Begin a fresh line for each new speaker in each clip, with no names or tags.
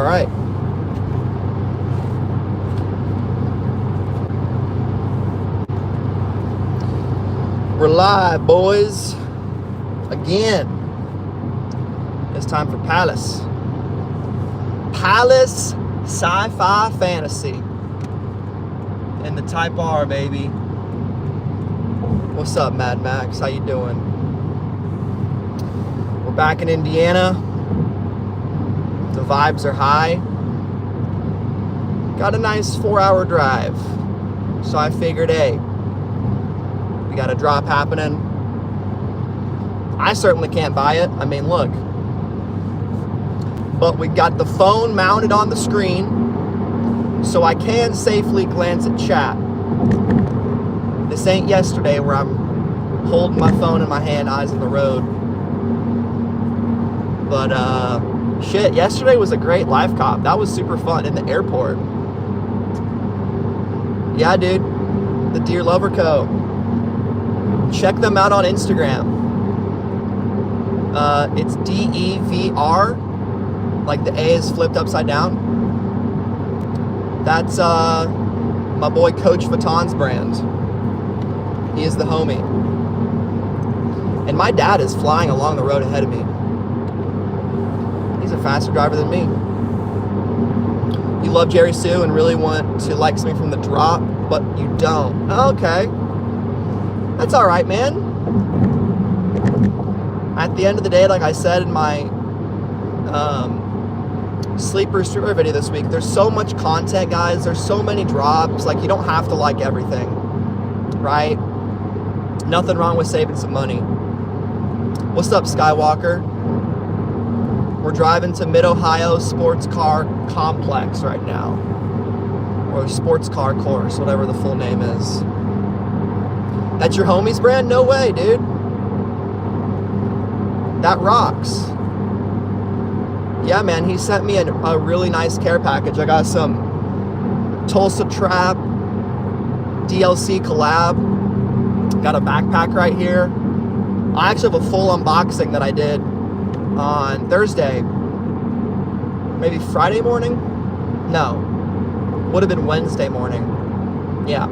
All right. We're live, boys. Again. It's time for Palace. Palace Sci-Fi Fantasy. In the Type R, baby. What's up, Mad Max? How you doing? We're back in Indiana. The vibes are high. Got a nice 4-hour drive. So I figured, hey, we got a drop happening. I certainly can't buy it. I mean, look. But we got the phone mounted on the screen, so I can safely glance at chat. This ain't yesterday where I'm holding my phone in my hand, eyes on the road. But, shit, yesterday was a great live cop. That was super fun in the airport. Yeah, dude. The Deer Lover Co. Check them out on Instagram. It's DEVR. Like the A is flipped upside down. That's my boy Coach Vuitton's brand. He is the homie. And my dad is flying along the road ahead of me. He's a faster driver than me. You love Jerry Sue and really want to like something from the drop, but you don't. Okay. That's all right, man. At the end of the day, like I said in my sleeper streamer video this week, there's so much content, guys. There's so many drops. Like, you don't have to like everything, right? Nothing wrong with saving some money. What's up, Skywalker? We're driving to Mid-Ohio Sports Car Complex right now. Or Sports Car Course, whatever the full name is. That's your homie's brand? No way, dude. That rocks. Yeah, man, he sent me a really nice care package. I got some Tulsa Trap DLC collab. Got a backpack right here. I actually have a full unboxing that I did on Thursday. Maybe Friday morning? No. Would have been Wednesday morning. Yeah.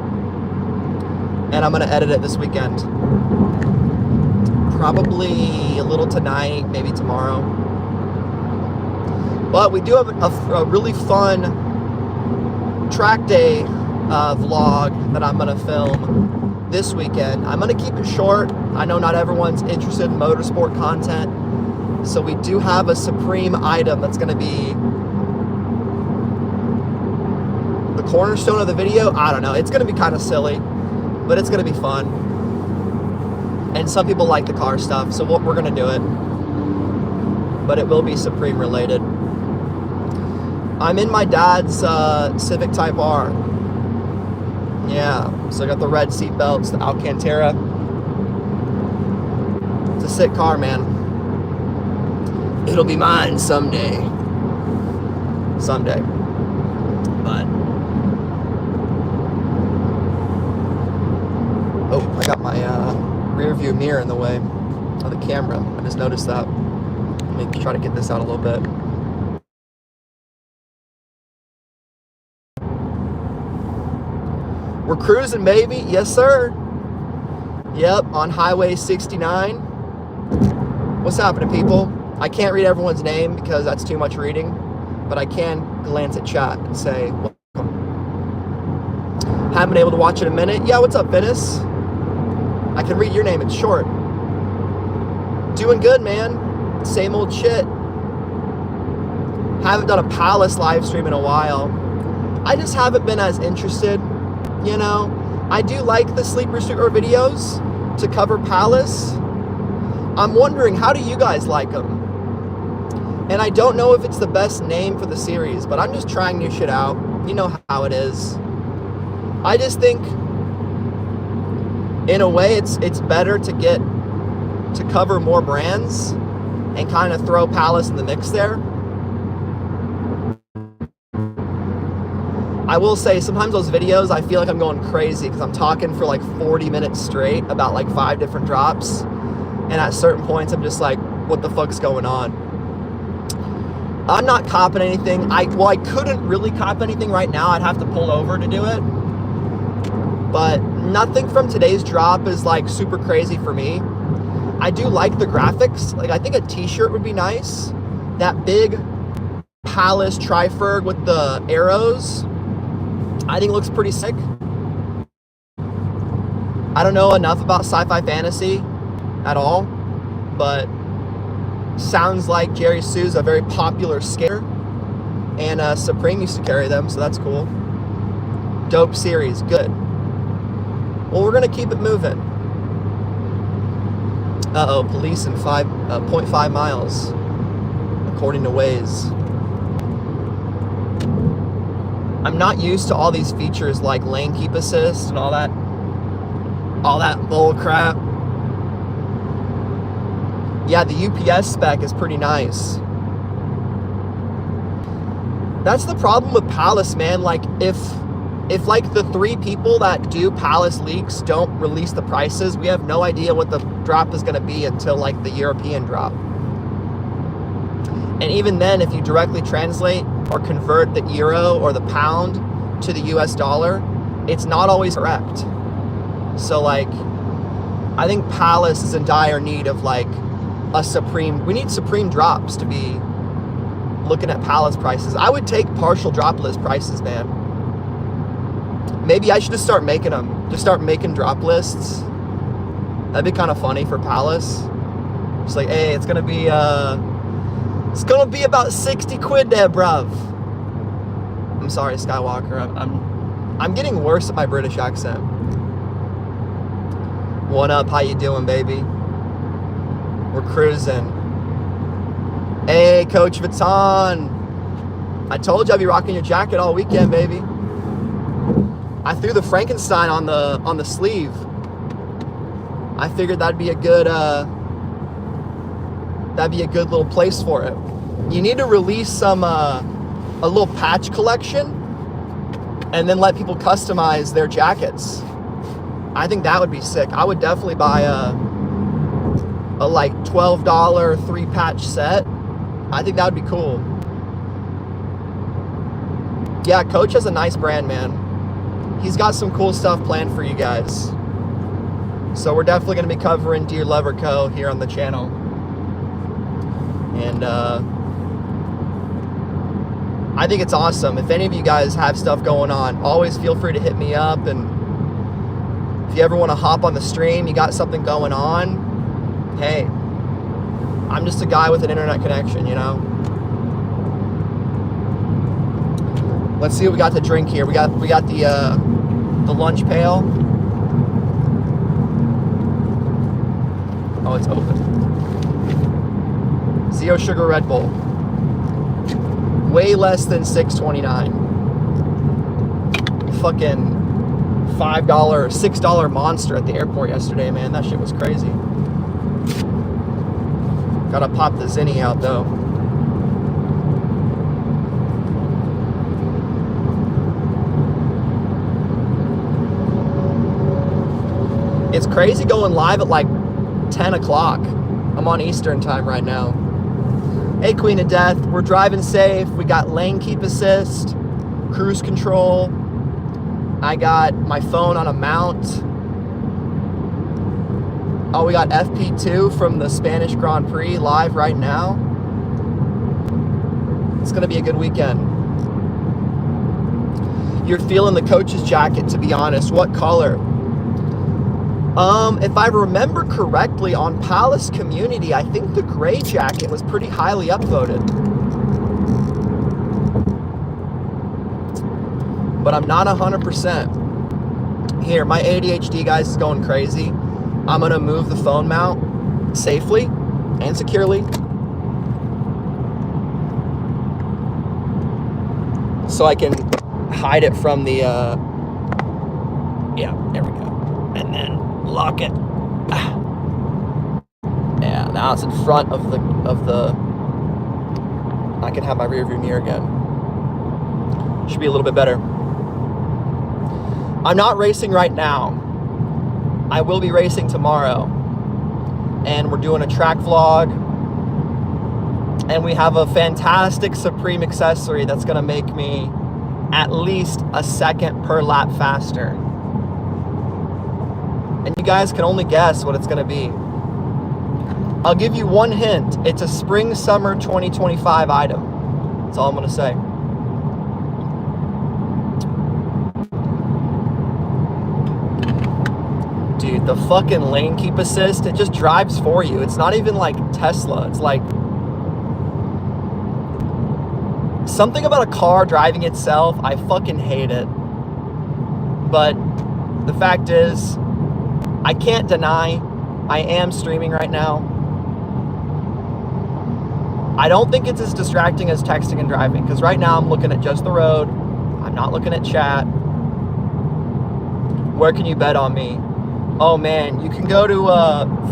And I'm going to edit it this weekend. Probably a little tonight, maybe tomorrow. But we do have a really fun track day vlog that I'm going to film this weekend. I'm going to keep it short. I know not everyone's interested in motorsport content. So we do have a supreme item that's going to be the cornerstone of the video. I don't know. It's going to be kind of silly, but it's going to be fun. And some people like the car stuff, so we're going to do it. But it will be Supreme related. I'm in my dad's Civic Type R. Yeah, so I got the red seat belts, the Alcantara. It's a sick car, man. It'll be mine someday. Someday. But oh, I got my rear view mirror in the way of the camera. I just noticed that. Let me try to get this out a little bit. We're cruising, baby. Yes, sir. Yep, on Highway 69. What's happening, people? I can't read everyone's name because that's too much reading, but I can glance at chat and say welcome. Haven't been able to watch it in a minute. Yeah, what's up, Venice? I can read your name. It's short. Doing good, man. Same old shit. Haven't done a Palace live stream in a while. I just haven't been as interested. You know, I do like the Sleeper Streamer videos to cover Palace. I'm wondering, how do you guys like them? And I don't know if it's the best name for the series, but I'm just trying new shit out. You know how it is. I just think, in a way, it's better to cover more brands and kind of throw Palace in the mix there. I will say, sometimes those videos, I feel like I'm going crazy because I'm talking for like 40 minutes straight about like 5 different drops. And at certain points, I'm just like, what the fuck's going on? I'm not copping anything. I couldn't really cop anything right now. I'd have to pull over to do it. But nothing from today's drop is like super crazy for me. I do like the graphics. Like, I think a t-shirt would be nice. That big Palace Triferg with the arrows, I think it looks pretty sick. I don't know enough about sci-fi fantasy at all, but sounds like Jerry Sue's a very popular skater, and Supreme used to carry them, so that's cool. Dope series, good. Well, we're gonna keep it moving. Uh-oh, police in 0.5 miles, according to Waze. I'm not used to all these features like lane keep assist and all that bull crap. Yeah, the UPS spec is pretty nice. That's the problem with Palace, man. Like, if like the 3 people that do Palace leaks don't release the prices, we have no idea what the drop is going to be until like the European drop. And even then, if you directly translate or convert the euro or the pound to the US dollar, it's not always correct. So like, I think Palace is in dire need of like a Supreme. We need Supreme drops to be looking at Palace prices. I would take partial drop list prices, man. Maybe I should just start making them. Just start making drop lists. That'd be kind of funny for Palace. Just like, hey, it's gonna be about 60 quid there, bruv. I'm sorry, Skywalker. I'm getting worse at my British accent. What up? How you doing, baby? We're cruising. Hey, Coach Vuitton. I told you I'd be rocking your jacket all weekend, baby. I threw the Frankenstein on the sleeve. I figured that'd be a good little place for it. You need to release some a little patch collection and then let people customize their jackets. I think that would be sick. I would definitely buy a like $12 3-patch set. I think that would be cool. Yeah, Coach has a nice brand, man. He's got some cool stuff planned for you guys. So we're definitely going to be covering Dear Lover Co. here on the channel. And I think it's awesome. If any of you guys have stuff going on, always feel free to hit me up. And if you ever want to hop on the stream, you got something going on, hey, I'm just a guy with an internet connection, you know? Let's see what we got to drink here. We got the lunch pail. Oh, it's open. Zero sugar Red Bull. Way less than $6.29. Fucking $5 or $6 Monster at the airport yesterday, man. That shit was crazy. Gotta pop the Zinni out though. It's crazy going live at like 10 o'clock. I'm on Eastern time right now. Hey, Queen of Death, we're driving safe. We got lane keep assist, cruise control. I got my phone on a mount. Oh, we got FP2 from the Spanish Grand Prix live right now. It's gonna be a good weekend. You're feeling the Coach's jacket, to be honest. What color? If I remember correctly, on Palace Community, I think the gray jacket was pretty highly upvoted. But I'm not 100%. Here, my ADHD, guys, is going crazy. I'm gonna move the phone mount safely and securely so I can hide it from the, yeah, there we go. And then lock it. Yeah, now it's in front of the I can have my rear view mirror again. Should be a little bit better. I'm not racing right now. I will be racing tomorrow. And we're doing a track vlog. And we have a fantastic Supreme accessory that's going to make me at least a second per lap faster. And you guys can only guess what it's going to be. I'll give you one hint. It's a spring-summer 2025 item. That's all I'm going to say. Dude, the fucking lane keep assist, it just drives for you. It's not even like Tesla. It's like something about a car driving itself. I fucking hate it. But the fact is, I can't deny I am streaming right now. I don't think it's as distracting as texting and driving, because right now I'm looking at just the road. I'm not looking at chat. Where can you bet on me? Oh man, you can go to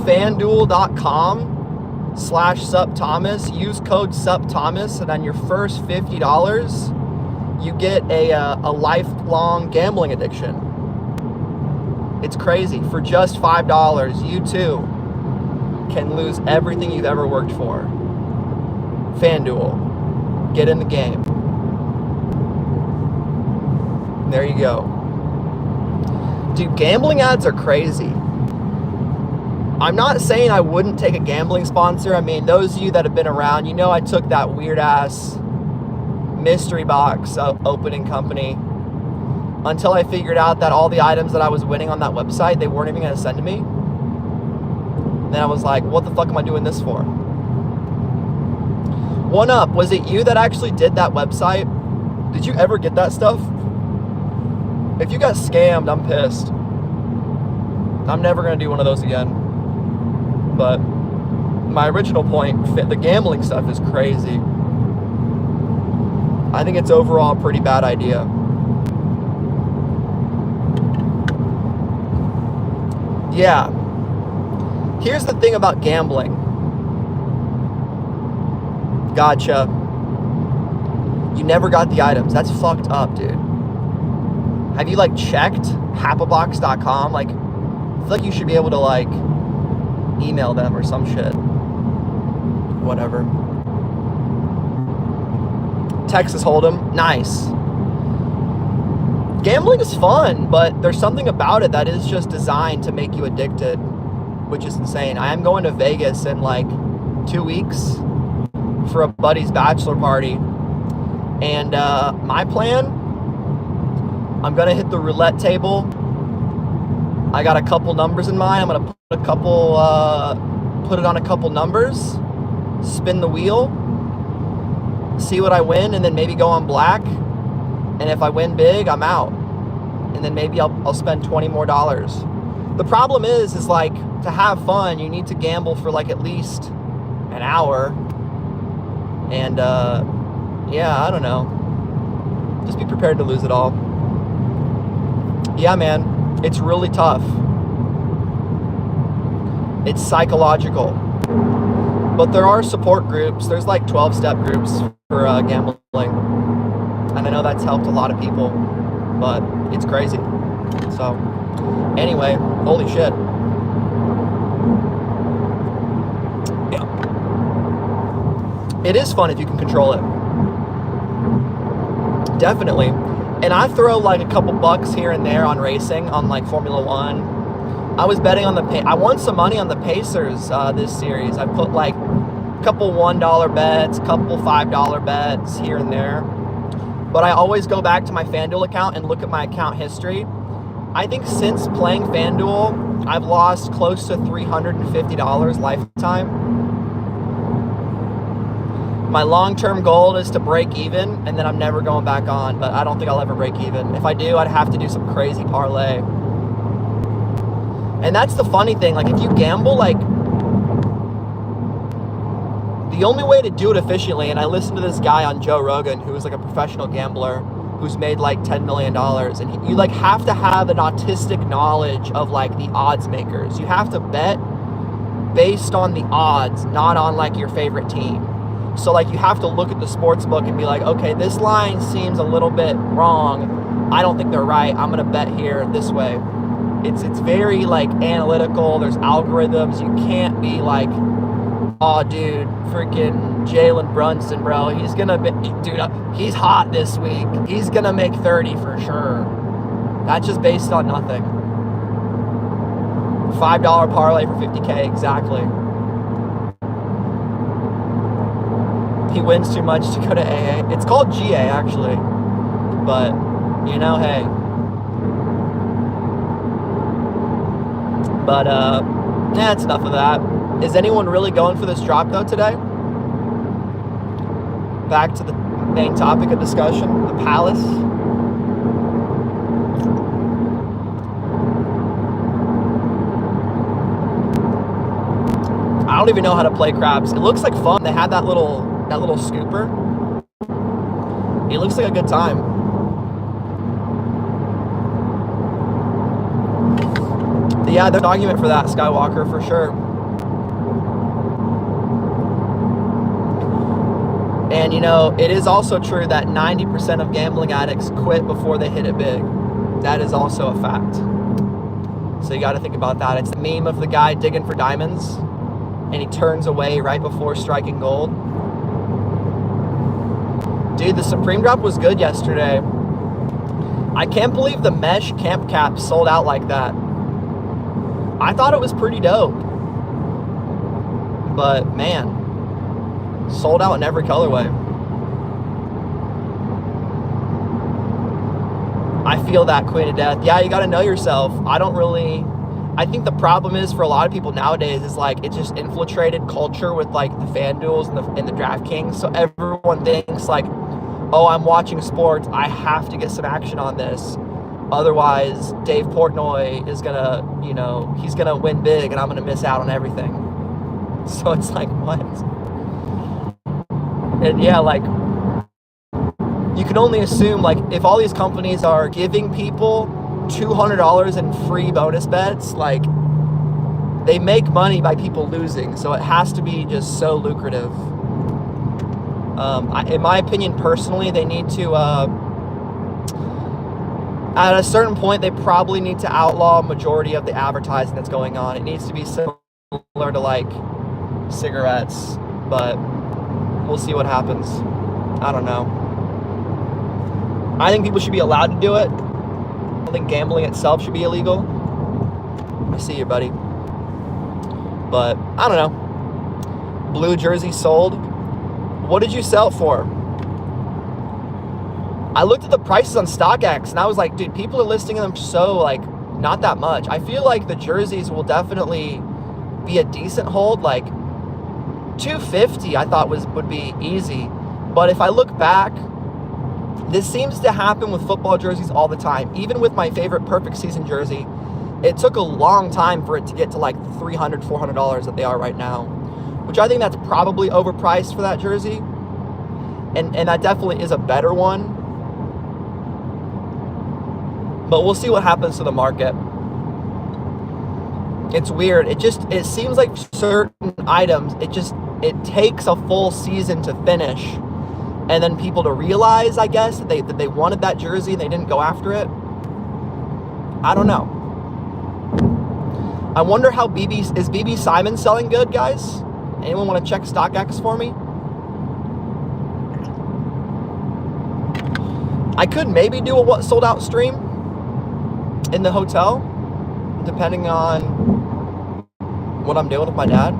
fanduel.com/SupThomas, use code SupThomas, and on your first $50, you get a lifelong gambling addiction. It's crazy. For just $5, you too can lose everything you've ever worked for. FanDuel. Get in the game. There you go. Dude, gambling ads are crazy. I'm not saying I wouldn't take a gambling sponsor. I mean, those of you that have been around, you know I took that weird-ass mystery box opening company until I figured out that all the items that I was winning on that website, they weren't even going to send to me. Then I was like, what the fuck am I doing this for? One Up, was it you that actually did that website? Did you ever get that stuff? If you got scammed, I'm pissed. I'm never going to do one of those again. But my original point, the gambling stuff is crazy. I think it's overall a pretty bad idea. Yeah. Here's the thing about gambling. Gotcha. You never got the items. That's fucked up, dude. Have you like checked happabox.com? Like, I feel like you should be able to like email them or some shit. Whatever. Texas Hold'em, nice. Gambling is fun, but there's something about it that is just designed to make you addicted, which is insane. I am going to Vegas in like 2 weeks for a buddy's bachelor party. And my plan, I'm going to hit the roulette table. I got a couple numbers in mind. I'm going to put it on a couple numbers, spin the wheel, see what I win, and then maybe go on black. And if I win big, I'm out. And then maybe I'll spend $20 more. The problem is like, to have fun, you need to gamble for like at least an hour. And yeah, I don't know. Just be prepared to lose it all. Yeah, man, it's really tough. It's psychological. But there are support groups. There's like 12-step groups for gambling. And I know that's helped a lot of people, but it's crazy. So, anyway, holy shit. Yeah. It is fun if you can control it. Definitely. And I throw like a couple bucks here and there on racing, on like Formula One. I was betting on I won some money on the Pacers this series. I put like a couple $1 bets, a couple $5 bets here and there. But I always go back to my FanDuel account and look at my account history. I think since playing FanDuel, I've lost close to $350 lifetime. My long-term goal is to break even, and then I'm never going back on, but I don't think I'll ever break even. If I do, I'd have to do some crazy parlay. And that's the funny thing, like if you gamble, like the only way to do it efficiently, and I listened to this guy on Joe Rogan who is like a professional gambler who's made like $10 million, and you like have to have an autistic knowledge of like the odds makers. You have to bet based on the odds, not on like your favorite team. So like you have to look at the sports book and be like, okay, this line seems a little bit wrong. I don't think they're right. I'm gonna bet here this way. It's very like analytical. There's algorithms. You can't be like, oh dude, freaking Jalen Brunson, bro. He's gonna be, dude, he's hot this week. He's gonna make 30 for sure. That's just based on nothing. $5 parlay for 50K, exactly. He wins too much to go to AA. It's called GA, actually. But, you know, hey. But, that's enough of that. Is anyone really going for this drop, though, today? Back to the main topic of discussion, the Palace. I don't even know how to play craps. It looks like fun. They had that little scooper. It looks like a good time. Yeah, there's an argument for that, Skywalker, for sure. And, you know, it is also true that 90% of gambling addicts quit before they hit it big. That is also a fact. So you got to think about that. It's the meme of the guy digging for diamonds, and he turns away right before striking gold. Dude, the Supreme drop was good yesterday. I can't believe the mesh camp cap sold out like that. I thought it was pretty dope. But, man, sold out in every colorway. I feel that, Queen of Death. Yeah, you got to know yourself. I think the problem is for a lot of people nowadays is like it's just infiltrated culture with like the FanDuels and the DraftKings. So everyone thinks like, oh, I'm watching sports. I have to get some action on this. Otherwise, Dave Portnoy is gonna, you know, he's gonna win big and I'm gonna miss out on everything. So it's like, what? And yeah, like, you can only assume, like, if all these companies are giving people $200 in free bonus bets, like, they make money by people losing, so it has to be just so lucrative. In my opinion, personally, they need to, at a certain point, they probably need to outlaw a majority of the advertising that's going on. It needs to be similar to, like, cigarettes, but we'll see what happens. I don't know. I think people should be allowed to do it. I don't think gambling itself should be illegal. I see you, buddy. But, I don't know. Blue jersey sold. What did you sell it for? I looked at the prices on StockX, and I was like, dude, people are listing them so, like, not that much. I feel like the jerseys will definitely be a decent hold. Like, $250 I thought would be easy. But if I look back, this seems to happen with football jerseys all the time. Even with my favorite perfect season jersey, it took a long time for it to get to like $300, $400 that they are right now, which I think that's probably overpriced for that jersey. And that definitely is a better one. But we'll see what happens to the market. It's weird. It seems like certain items, it takes a full season to finish. And then people to realize, I guess, that they wanted that jersey and they didn't go after it. I don't know. I wonder how is BB Simon selling good, guys? Anyone want to check StockX for me? I could maybe do a what sold out stream in the hotel, depending on what I'm doing with my dad.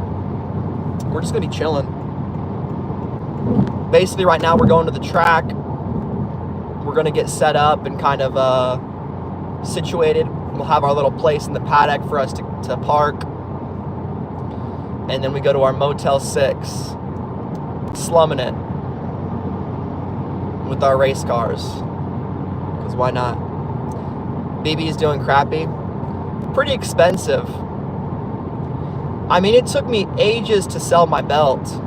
We're just gonna be chilling. Basically, right now we're going to the track. We're going to get set up and kind of situated. We'll have our little place in the paddock for us to park. And then we go to our Motel 6, slumming it with our race cars. Because why not? BB is doing crappy. Pretty expensive. I mean, it took me ages to sell my belt.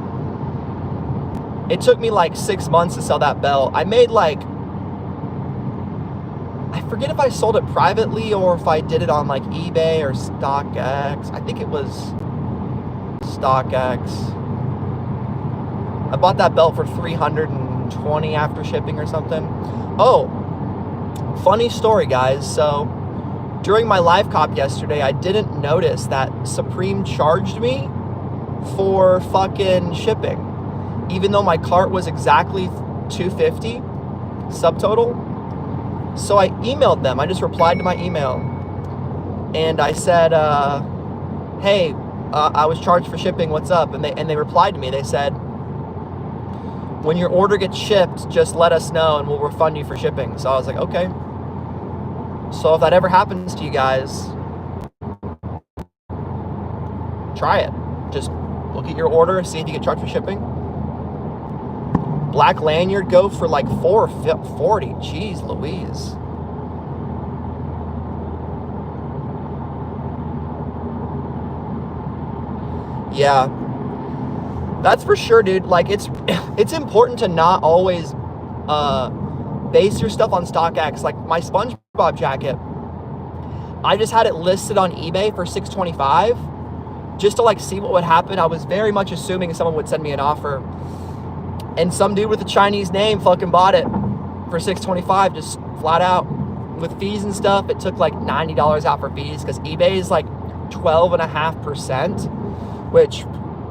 It took me like 6 months to sell that belt. I made like, I forget if I sold it privately or if I did it on like eBay or StockX. I think it was StockX. I bought that belt for $320 after shipping or something. Oh, funny story, guys. So during my live cop yesterday, I didn't notice that Supreme charged me for fucking shipping, even though my cart was exactly $250 subtotal. So I emailed them. I just replied to my email and I said, hey, I was charged for shipping, what's up? And they replied to me. They said, when your order gets shipped, just let us know and we'll refund you for shipping. So I was like, okay. So if that ever happens to you guys, try it. Just look at your order, see if you get charged for shipping. Black lanyard go for like $4.40. Jeez Louise. Yeah, that's for sure, dude. Like it's important to not always base your stuff on StockX. Like my SpongeBob jacket, I just had it listed on eBay for $625 just to like see what would happen. I was very much assuming someone would send me an offer, and some dude with a Chinese name fucking bought it for $625 just flat out with fees and stuff. It took like $90 out for fees because eBay is like 12.5%. Which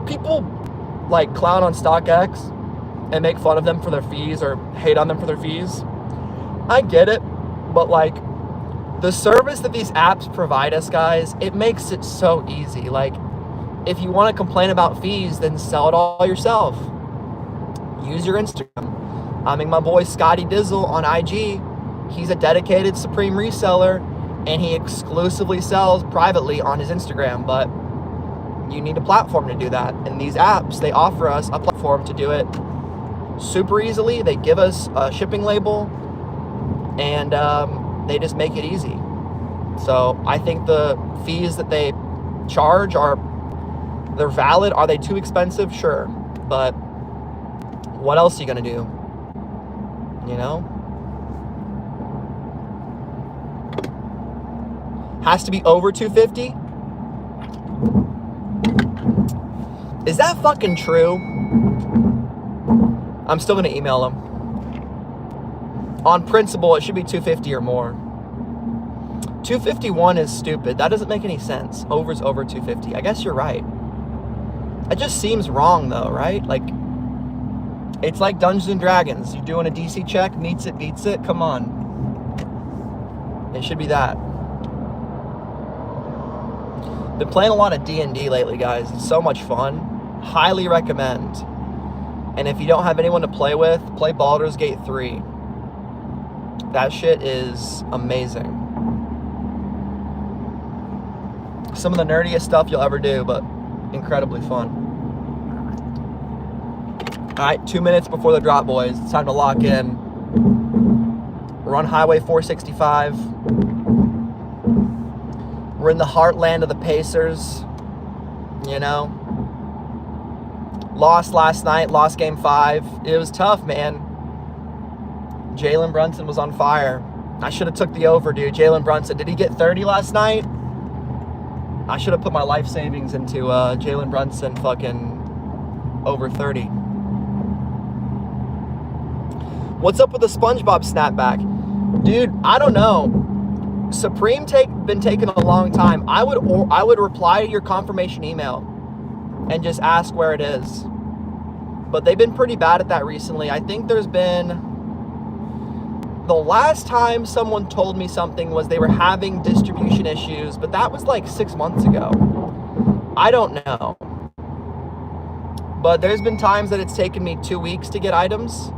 people like clown on StockX and make fun of them for their fees or hate on them for their fees. I get it, but like the service that these apps provide us, guys, it makes it so easy. Like if you want to complain about fees, then sell it all yourself. Use your Instagram. I mean, my boy Scotty Dizzle on IG, he's a dedicated Supreme reseller and he exclusively sells privately on his Instagram, but you need a platform to do that. And these apps, they offer us a platform to do it super easily. They give us a shipping label and they just make it easy. So I think the fees that they charge they're valid. Are they too expensive? Sure. But what else are you gonna do? You know? Has to be over $250? Is that fucking true? I'm still gonna email them. On principle, it should be $250 or more. $251 is stupid. That doesn't make any sense. Over's over $250. I guess you're right. It just seems wrong though, right? Like, it's like Dungeons and Dragons. You're doing a DC check, meets it, beats it. Come on. It should be that. Been playing a lot of D&D lately, guys. It's so much fun. Highly recommend. And if you don't have anyone to play with, play Baldur's Gate 3. That shit is amazing. Some of the nerdiest stuff you'll ever do, but incredibly fun. Alright, 2 minutes before the drop, boys. It's time to lock in. We're on Highway 465. We're in the heartland of the Pacers, you know. Lost last night, lost game 5. It was tough, man. Jalen Brunson was on fire. I should have took the over, dude. Jalen Brunson, did he get 30 last night? I should have put my life savings into Jalen Brunson fucking over 30. What's up with the SpongeBob snapback? Dude, I don't know. Supreme been taking a long time. I would reply to your confirmation email and just ask where it is. But they've been pretty bad at that recently. I think there's been... The last time someone told me something was they were having distribution issues, but that was like 6 months ago. I don't know. But there's been times that it's taken me 2 weeks to get items.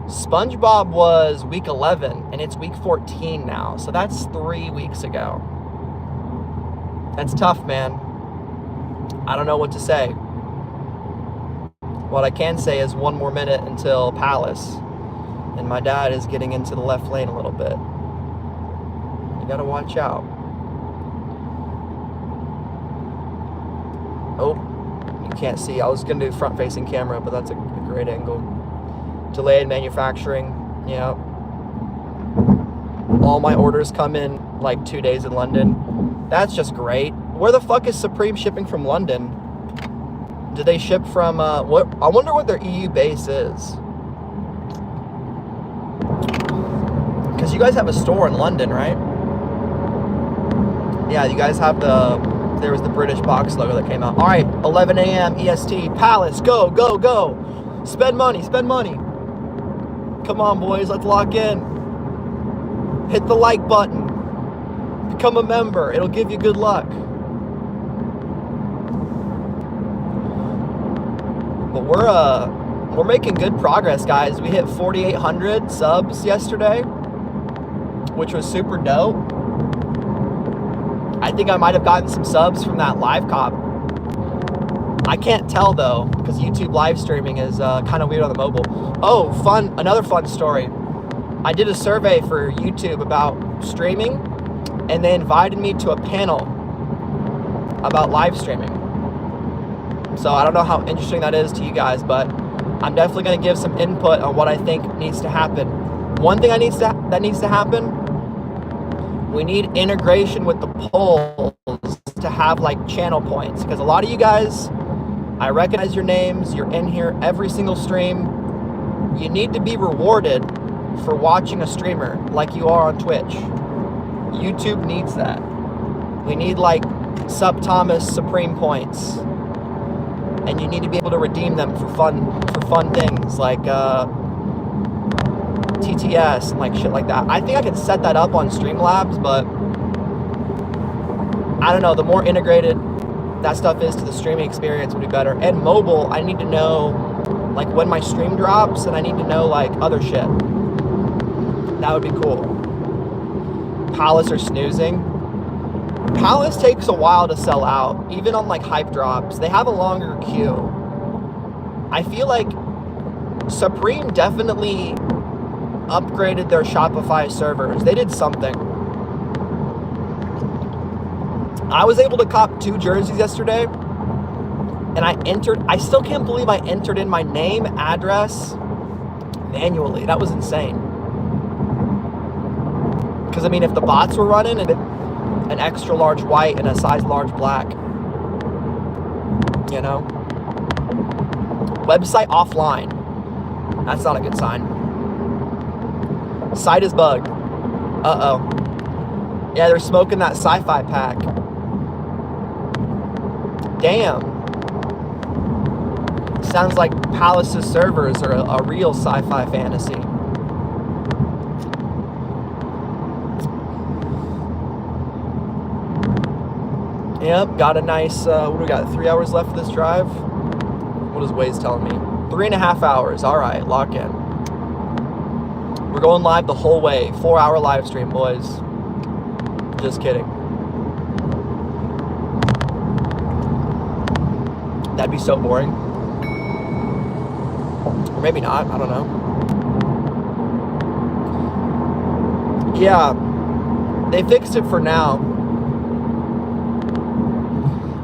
SpongeBob was week 11 and it's week 14 now. So that's 3 weeks ago. That's tough, man. I don't know what to say. What I can say is 1 more minute until Palace. And my dad is getting into the left lane a little bit. You gotta watch out. Oh, you can't see. I was gonna do front-facing camera, but that's a great angle. Delayed manufacturing, yeah. All my orders come in like 2 days in London. That's just great. Where the fuck is Supreme shipping from London? Do they ship from, what? I wonder what their EU base is. Because you guys have a store in London, right? Yeah, you guys have the There was the British box logo that came out. All right, 11 a.m. EST. Palace, go, go, go. Spend money, spend money. Come on, boys, let's lock in. Hit the like button. Become a member. It'll give you good luck. But we're making good progress, guys. We hit 4,800 subs yesterday, which was super dope. I think I might have gotten some subs from that live cop. I can't tell though, because YouTube live streaming is kind of weird on the mobile. Oh, another fun story. I did a survey for YouTube about streaming, and they invited me to a panel about live streaming. So I don't know how interesting that is to you guys, but I'm definitely going to give some input on what I think needs to happen. One thing that needs to happen, we need integration with the polls to have like channel points, because a lot of you guys, I recognize your names, you're in here every single stream. You need to be rewarded for watching a streamer like you are on Twitch. YouTube needs that. We need like SupThomas Supreme points, and you need to be able to redeem them for fun things like TTS and like shit like that. I think I can set that up on Streamlabs, but I don't know, the more integrated that stuff is to the streaming experience would be better. And mobile, I need to know like when my stream drops, and I need to know like other shit. That would be cool. Palace are snoozing. Palace takes a while to sell out, even on like hype drops. They have a longer queue. I feel like Supreme definitely upgraded their Shopify servers. They did something. I was able to cop 2 jerseys yesterday, and I still can't believe I entered in my name, address manually. That was insane. Because I mean, if the bots were running, an extra large white and a size large black, you know? Website offline. That's not a good sign. Site is bugged. Uh-oh. Yeah, they're smoking that Sci-Fi pack. Damn. Sounds like Palace's servers are a real sci-fi fantasy. Yep, got a nice, what do we got, 3 hours left of this drive? What is Waze telling me? 3.5 hours, all right, lock in. We're going live the whole way, 4-hour live stream, boys. Just kidding. That'd be so boring. Or maybe not, I don't know. Yeah, they fixed it for now.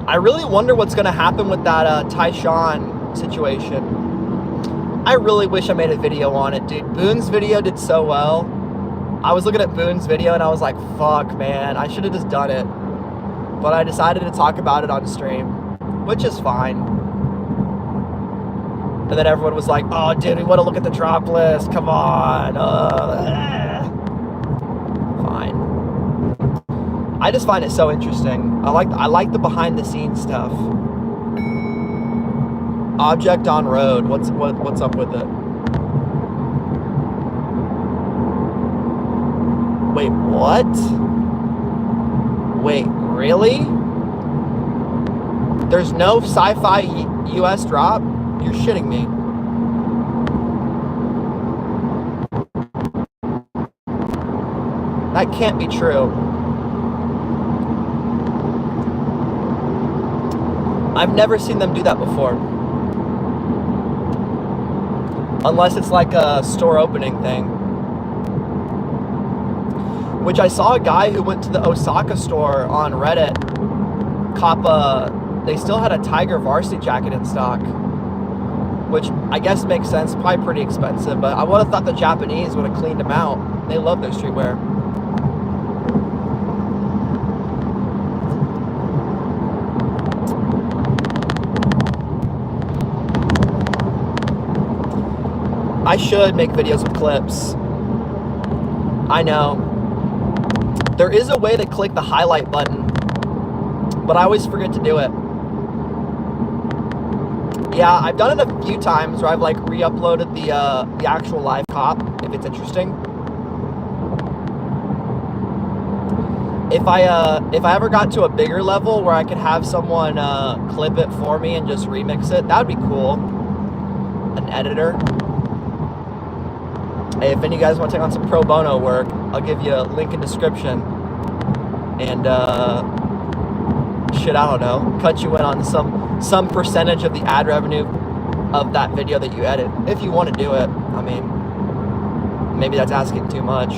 I really wonder what's going to happen with that Tyshawn situation. I really wish I made a video on it, dude. Boone's video did so well. I was looking at Boone's video and I was like, fuck, man, I should have just done it. But I decided to talk about it on stream, which is fine. And then everyone was like, oh, dude, we want to look at the drop list. Come on. Fine. I just find it so interesting. I like the behind the scenes stuff. Object on road. What's up with it? Wait, what? Wait, really? There's no Sci-Fi US drop? You're shitting me. That can't be true. I've never seen them do that before. Unless it's like a store opening thing. Which I saw a guy who went to the Osaka store on Reddit cop they still had a Tiger varsity jacket in stock. Which I guess makes sense, probably pretty expensive, but I would have thought the Japanese would have cleaned them out. They love their streetwear. I should make videos with clips. I know. There is a way to click the highlight button but I always forget to do it. Yeah, I've done it a few times where I've like re-uploaded the actual live cop if it's interesting. If I ever got to a bigger level where I could have someone clip it for me and just remix it, that would be cool. An editor. Hey, if any of you guys want to take on some pro bono work, I'll give you a link in description. And shit, I don't know, cut you in on some percentage of the ad revenue of that video that you edit, if you want to do it. I mean, maybe that's asking too much.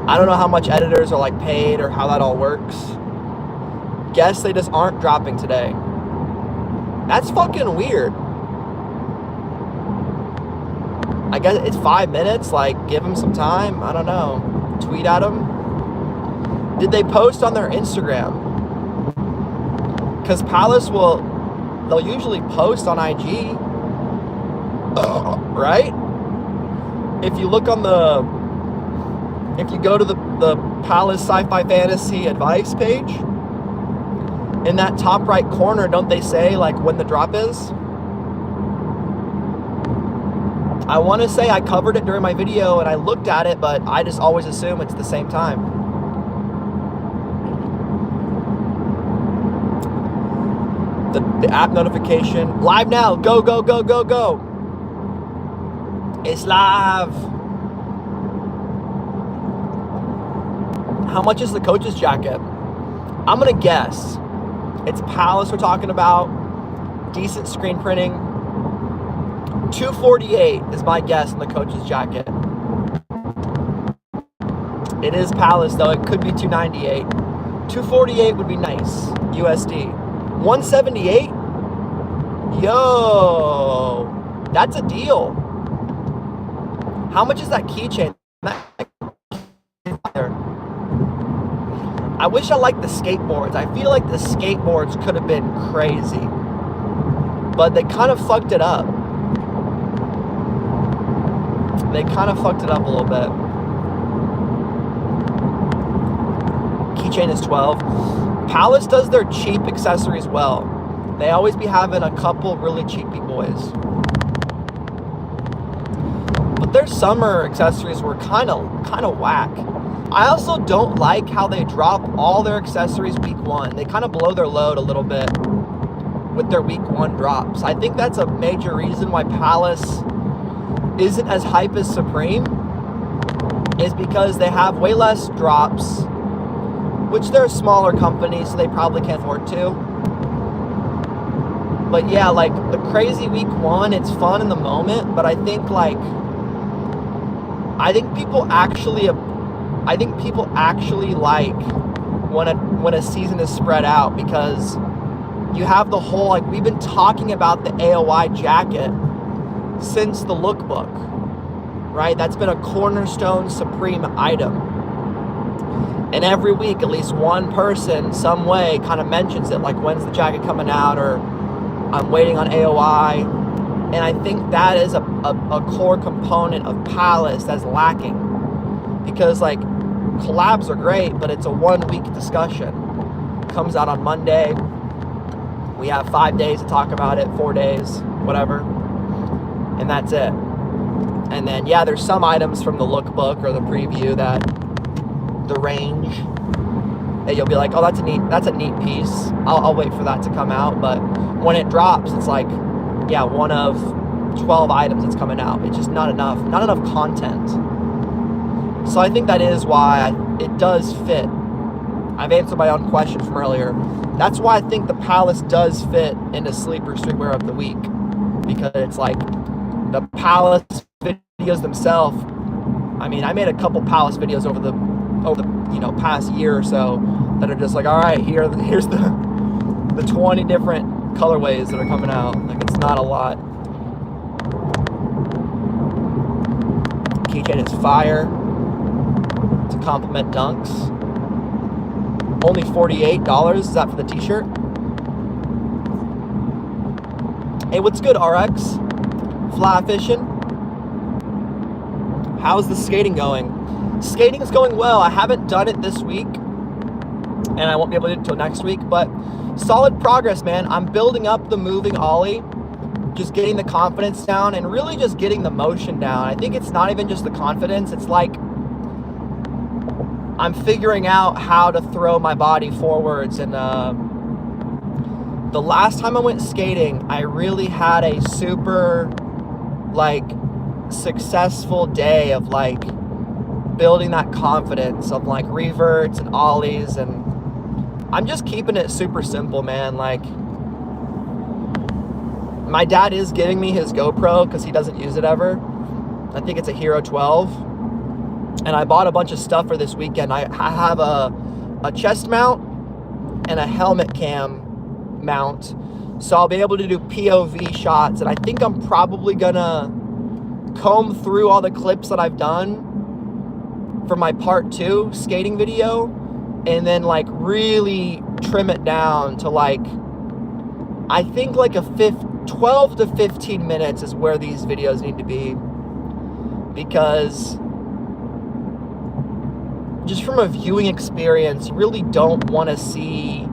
I don't know how much editors are like paid or how that all works. Guess they just aren't dropping today. That's fucking weird. I guess it's 5 minutes, like give them some time. I don't know. Tweet at them. Did they post on their Instagram? Because Palace they'll usually post on IG, right? If you look on if you go to the Palace Sci-Fi Fantasy advice page, in that top right corner, don't they say like when the drop is? I want to say I covered it during my video and I looked at it, but I just always assume it's the same time. The app notification. Live now. Go, go, go, go, go. It's live. How much is the coach's jacket? I'm going to guess. It's Palace we're talking about. Decent screen printing. $248 is my guess on the coach's jacket. It is Palace though. It could be $298. $248 would be nice. USD. $178? Yo, that's a deal. How much is that keychain? I wish I liked the skateboards. I feel like the skateboards could have been crazy, but they kind of fucked it up. They kind of fucked it up a little bit. Keychain is 12. Palace does their cheap accessories well. They always be having a couple really cheapy boys. But their summer accessories were kind of whack. I also don't like how they drop all their accessories week one. They kind of blow their load a little bit with their week one drops. I think that's a major reason why Palace isn't as hype as Supreme, is because they have way less drops, which they're a smaller company, so they probably can't afford to. But yeah, like the crazy week one, it's fun in the moment, but I think people actually like when a season is spread out, because you have the whole, like, we've been talking about the AOI jacket since the lookbook, right? That's been a cornerstone Supreme item. And every week, at least one person, some way, kind of mentions it, like, when's the jacket coming out, or I'm waiting on AOI. And I think that is a core component of Palace that's lacking. Because, like, collabs are great, but it's a 1 week discussion. Comes out on Monday. We have 5 days to talk about it, 4 days, whatever. And that's it. And then, yeah, there's some items from the lookbook or the preview that the range that you'll be like, oh, that's a neat piece. I'll wait for that to come out. But when it drops, it's like, yeah, one of 12 items that's coming out. It's just not enough content. So I think that is why it does fit. I've answered my own question from earlier. That's why I think the Palace does fit into Sleeper Streetwear of the Week, because it's like the Palace videos themselves. I mean, I made a couple Palace videos over the past year or so that are just like, all right, here's the 20 different colorways that are coming out. Like, it's not a lot. Keychain is fire to complement Dunks. Only $48. Is that for the t-shirt? Hey, what's good, RX? Fly fishing. How's the skating going? Skating is going well. I haven't done it this week. and I won't be able to do it until next week, but solid progress, man. I'm building up the moving ollie, just getting the confidence down and really just getting the motion down. I think it's not even just the confidence. It's like I'm figuring out how to throw my body forwards. And the last time I went skating, I really had a super like successful day of like building that confidence of like reverts and ollies, and I'm just keeping it super simple, man. Like, my dad is giving me his GoPro because he doesn't use it ever. I think it's a Hero 12. And I bought a bunch of stuff for this weekend. I have a chest mount and a helmet cam mount. So I'll be able to do POV shots. And I think I'm probably gonna comb through all the clips that I've done for my part 2 skating video, and then like really trim it down to like, I think like 12 to 15 minutes is where these videos need to be, because just from a viewing experience, you really don't want to see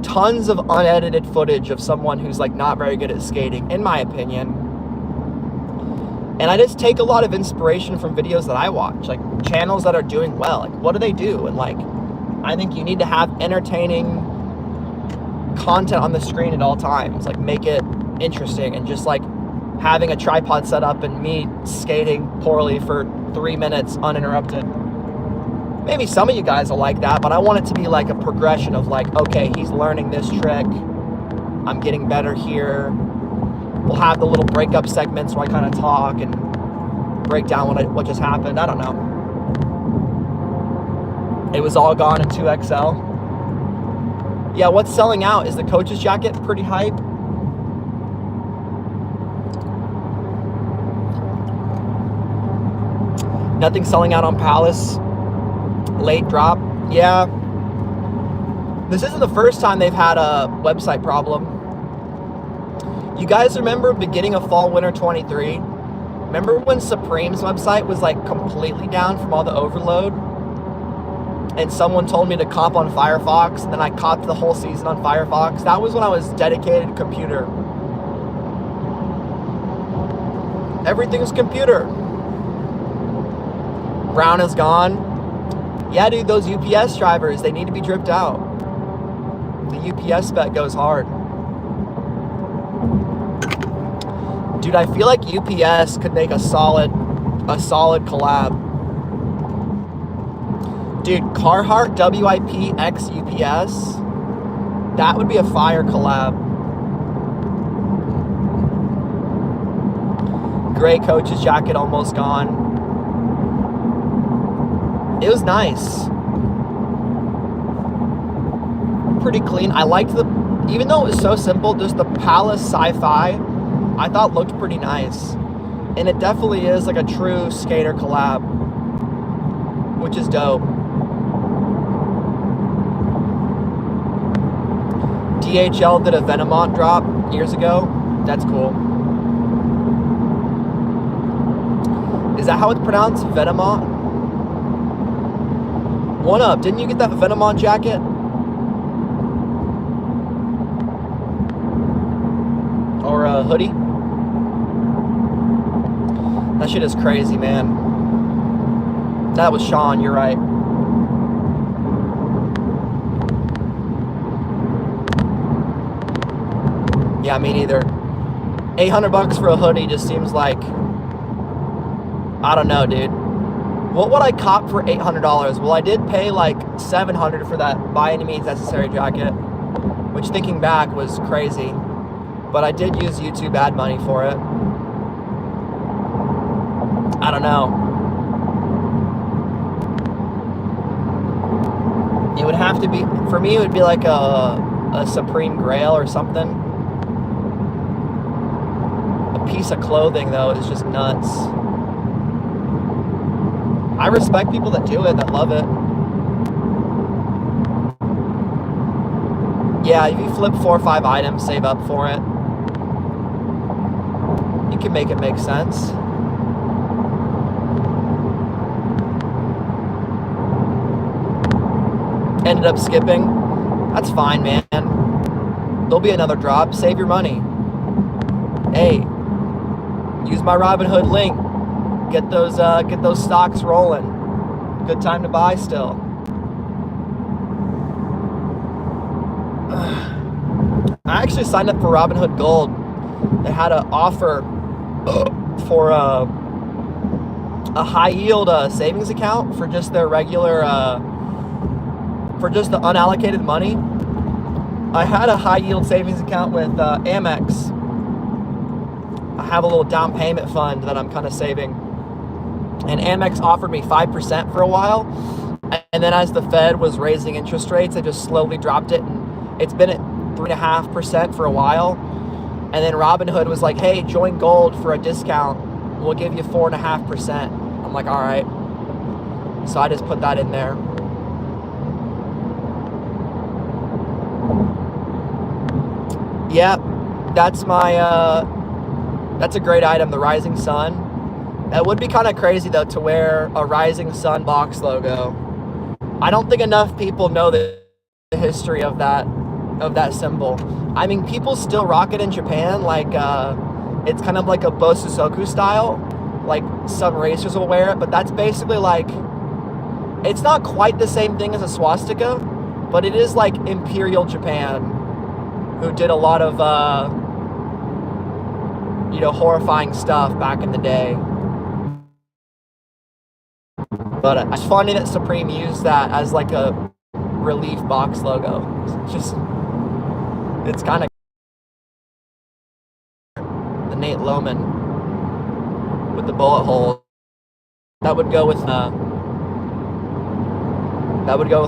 tons of unedited footage of someone who's like not very good at skating, in my opinion. And I just take a lot of inspiration from videos that I watch, like channels that are doing well. Like, what do they do? And like, I think you need to have entertaining content on the screen at all times. Like, make it interesting, and just like having a tripod set up and me skating poorly for 3 minutes uninterrupted. Maybe some of you guys will like that, but I want it to be like a progression of like, okay, he's learning this trick, I'm getting better here. We'll have the little breakup segments where I kind of talk and break down what just happened. I don't know. It was all gone in 2XL. Yeah, what's selling out is the coach's jacket. Pretty hype. Nothing selling out on Palace. Late drop. Yeah. This isn't the first time they've had a website problem. You guys remember beginning of fall winter 23? Remember when Supreme's website was like completely down from all the overload? And someone told me to cop on Firefox, and then I copped the whole season on Firefox. That was when I was dedicated to computer. Everything's computer. Brown is gone. Yeah, dude, those UPS drivers, they need to be dripped out. The UPS spec goes hard. Dude, I feel like UPS could make a solid collab. Dude, Carhartt WIP X UPS, that would be a fire collab. Gray coach's jacket almost gone. It was nice. Pretty clean. I liked even though it was so simple, just the Palace Sci-Fi, I thought looked pretty nice. And it definitely is like a true skater collab, which is dope. DHL did a Venomont drop years ago. That's cool. Is that how it's pronounced? Venomont? One up. Didn't you get that Venomont jacket? Or a hoodie? That shit is crazy, man. That was Sean, you're right. Yeah, me neither. $800 for a hoodie just seems like, I don't know, dude. What would I cop for $800? Well, I did pay like $700 for that By Any Means Necessary jacket, which thinking back was crazy. But I did use YouTube ad money for it. I don't know. It would have to be, for me, it would be like a Supreme Grail or something. A piece of clothing, though, is just nuts. I respect people that do it, that love it. Yeah, if you flip 4 or 5 items, save up for it. You can make it make sense. ended up skipping. That's fine, man. There'll be another drop. Save your money. Hey, use my Robinhood link. Get those stocks rolling. Good time to buy still. I actually signed up for Robinhood Gold. They had an offer for a high yield savings account for just their regular, for just the unallocated money. I had a high yield savings account with Amex. I have a little down payment fund that I'm kind of saving. And Amex offered me 5% for a while. And then as the Fed was raising interest rates, they just slowly dropped it. And it's been at 3.5% for a while. And then Robinhood was like, hey, join Gold for a discount. We'll give you 4.5%. I'm like, all right. So I just put that in there. Yep, that's a great item, the Rising Sun. That would be kind of crazy though to wear a Rising Sun box logo. I don't think enough people know the history of that symbol. I mean, people still rock it in Japan, like it's kind of like a Bosusoku style. Like some racers will wear it, but that's basically like, it's not quite the same thing as a swastika, but it is like Imperial Japan, who did a lot of horrifying stuff back in the day. But it's funny that Supreme used that as like a relief box logo. It's kind of the Nate Loman with the bullet hole. That would go with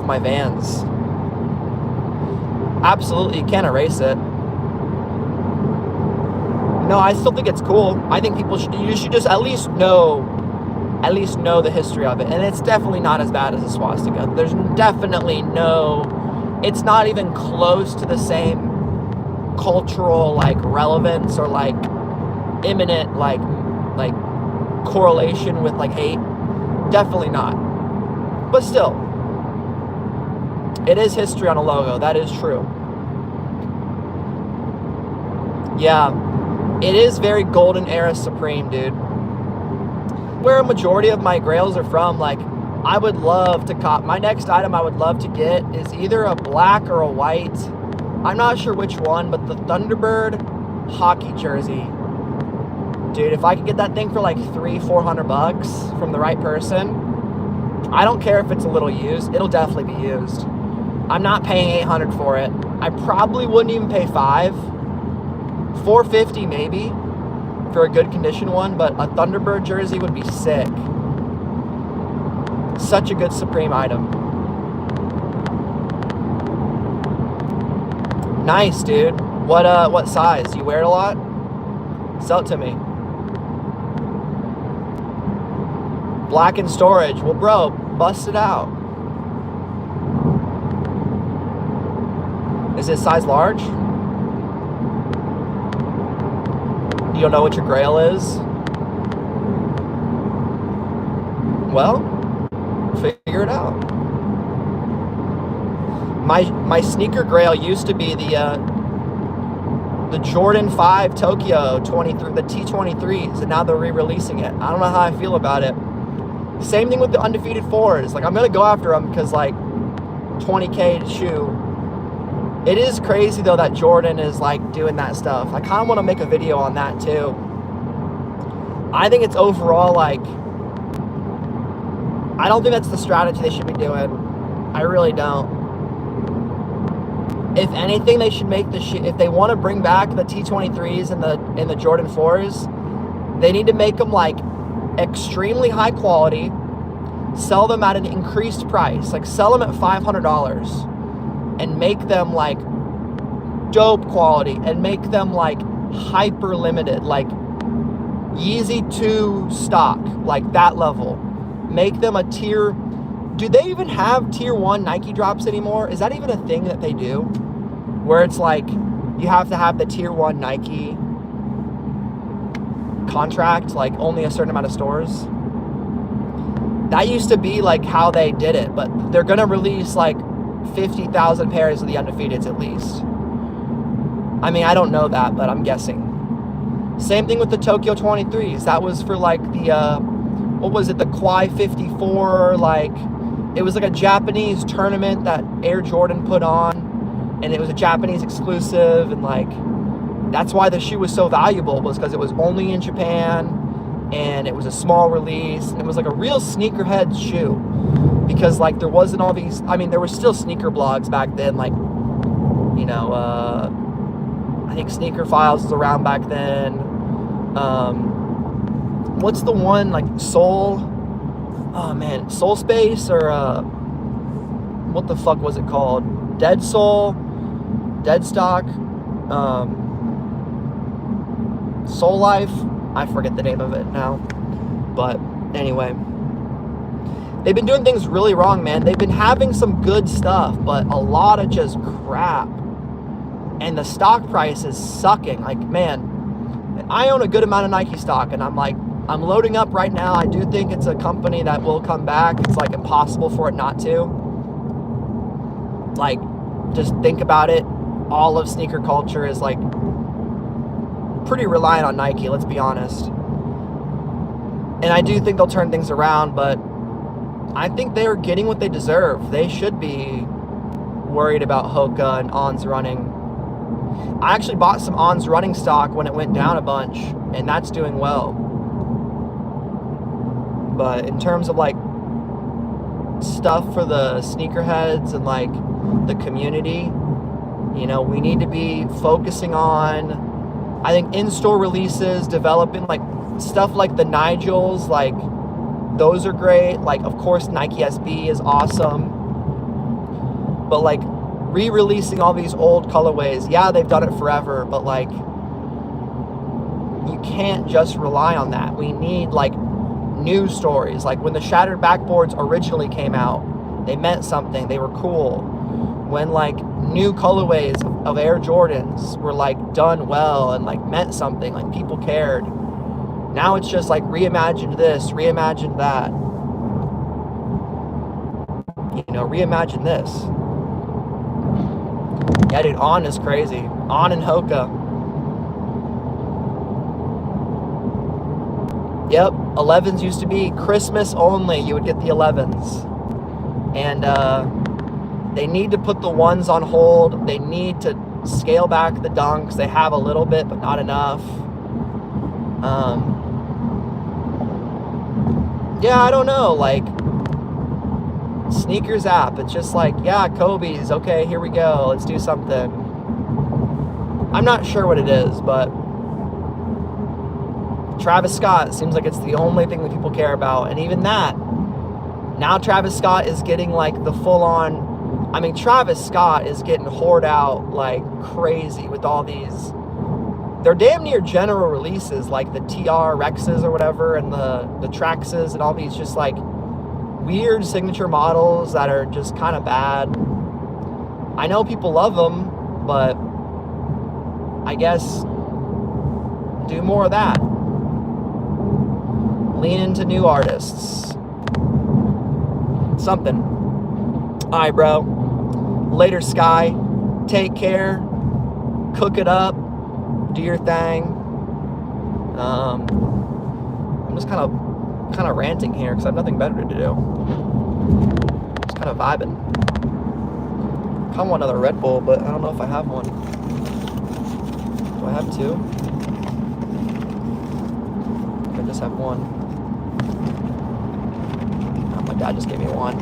my Vans. Absolutely, you can't erase it. No, I still think it's cool. I think you should just at least know the history of it. And it's definitely not as bad as a swastika. There's definitely it's not even close to the same cultural like relevance or like imminent like correlation with like hate. Definitely not. But still, it is history on a logo. That is true. Yeah, it is very golden era Supreme, dude. Where a majority of my grails are from, like, I would love to cop. My next item I would love to get is either a black or a white. I'm not sure which one, but the Thunderbird hockey jersey. Dude, if I could get that thing for like $300-400 from the right person, I don't care if it's a little used. It'll definitely be used. I'm not paying $800 for it. I probably wouldn't even pay $500, $450 maybe for a good condition one, but a Thunderbird jersey would be sick. Such a good Supreme item. Nice, dude. What size? You wear it a lot? Sell it to me. Black in storage. Well, bro, bust it out. Is it size large? You don't know what your grail is? Well, figure it out. My sneaker grail used to be the Jordan 5 Tokyo 23, the T23s, and now they're re-releasing it. I don't know how I feel about it. Same thing with the undefeated 4s. Like, I'm gonna go after them because like $20K shoe. It is crazy though that Jordan is like doing that stuff. I kind of want to make a video on that too. I think it's overall like, I don't think that's the strategy they should be doing. I really don't. If anything, they should make the shit. If they want to bring back the T23s and the Jordan 4s, they need to make them like extremely high quality, sell them at an increased price, like sell them at $500 and make them like dope quality and make them like hyper limited, like Yeezy 2 stock, like that level. Make them a tier. Do they even have tier 1 Nike drops anymore? Is that even a thing that they do? Where it's like you have to have the tier 1 Nike contract, like only a certain amount of stores. That used to be like how they did it, but they're gonna release like 50,000 pairs of the undefeateds at least. I mean, I don't know that, but I'm guessing. Same thing with the Tokyo 23s. That was for like the, what was it, the Kwai 54, like, it was like a Japanese tournament that Air Jordan put on, and it was a Japanese exclusive, and like, that's why the shoe was so valuable, was because it was only in Japan, and it was a small release, and it was like a real sneakerhead shoe, because like there wasn't all these, I mean, there were still sneaker blogs back then, like, you know, I think Sneaker Files was around back then. What's the one, like Soul, oh man, Soul Space, or what the fuck was it called? Dead Soul, Dead Stock, Soul Life, I forget the name of it now, but anyway, they've been doing things really wrong, man. They've been having some good stuff, but a lot of just crap, and the stock price is sucking. Like, man, I own a good amount of Nike stock, and I'm loading up right now. I do think it's a company that will come back. It's like impossible for it not to. Like, just think about it. All of sneaker culture is like pretty reliant on Nike, let's be honest. And I do think they'll turn things around, but I think they are getting what they deserve. They should be worried about Hoka and On's running. I actually bought some On's running stock when it went down a bunch, and that's doing well. But in terms of like stuff for the sneakerheads and like the community, you know, we need to be focusing on, I think, in-store releases, developing like stuff like the Nigels, like those are great. Like, of course, Nike SB is awesome, but like re-releasing all these old colorways, yeah, they've done it forever, but like you can't just rely on that. We need like news stories. Like when the shattered backboards originally came out, they meant something, they were cool. When like new colorways of Air Jordans were like done well and like meant something, like people cared. Now it's just like reimagined this, reimagined that, you know, reimagine this. Yeah, dude, On is crazy. On and Hoka. Yep, 11s used to be Christmas only. You would get the 11s. And they need to put the ones on hold. They need to scale back the dunks. They have a little bit, but not enough. Yeah, I don't know. Like, sneakers app, it's just like, yeah, Kobe's, okay, here we go, let's do something. I'm not sure what it is, but Travis Scott seems like it's the only thing that people care about. And even that, now Travis Scott is getting like the full-on, I mean, Travis Scott is getting whored out like crazy with all these, they're damn near general releases, like the TR Rexes or whatever, and the Traxes, and all these just like weird signature models that are just kind of bad. I know people love them, but I guess do more of that. Lean into new artists. Something. All right, bro. Later, Sky. Take care. Cook it up. Do your thing. I'm just kind of ranting here because I have nothing better to do. Just kind of vibing. I kind of want another Red Bull, but I don't know if I have one. Do I have two? I just have one. Oh, my dad just gave me one